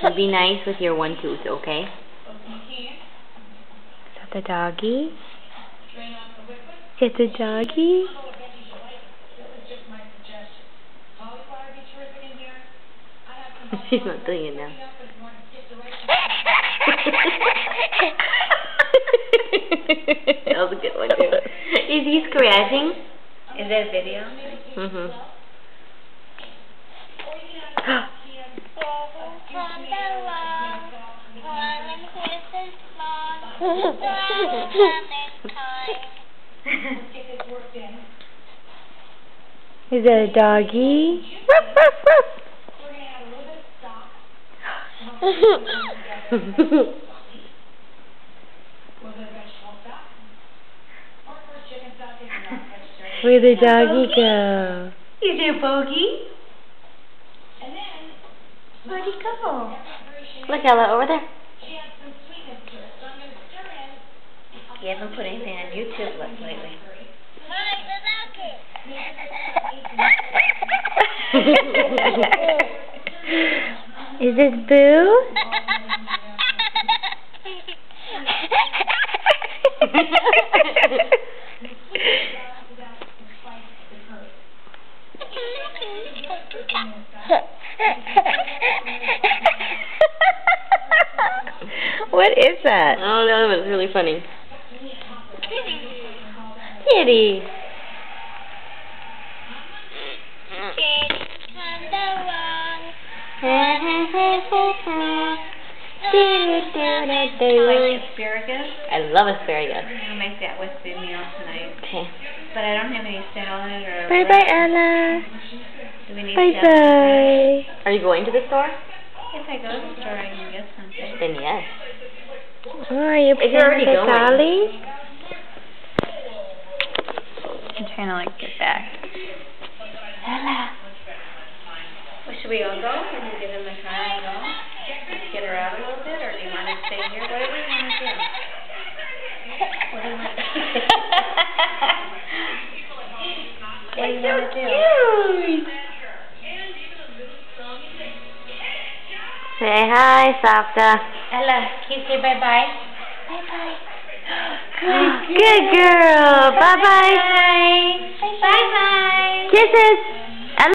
Be nice with your one tooth, okay? Is that the doggy? Is it the doggy? She's not doing it now. That was a good one too. Is he scratching? Is that a video? Mhm. Is that a doggy? Ruff, ruff, ruff. Where'd the doggy go? Is there Bogey? Where'd he go? Look, Ella, over there. You haven't put anything on YouTube lately. Is it Boo? What is that? Oh, that was really funny. Kitty. Like asparagus? I love asparagus. I'm going to make that with the meal tonight. Okay. But I don't have any salad or... Bye-bye, Ella. Do we need Bye-bye. salad? Are you going to the store? If I go to the store, I can get something. Then yes. Oh, are you If you're already playing with going. Dolly? I'm trying to, like, get back. Ella. Well, should we all go? Can we get in the car and go? Get her out a little bit, or do you want to stay here? What do we want to do? What do you want to do? What do you want to do? Cute. Say hi, Safta. Ella, can you say bye-bye? Bye-bye. Good girl. Bye-bye. Bye-bye. Kisses.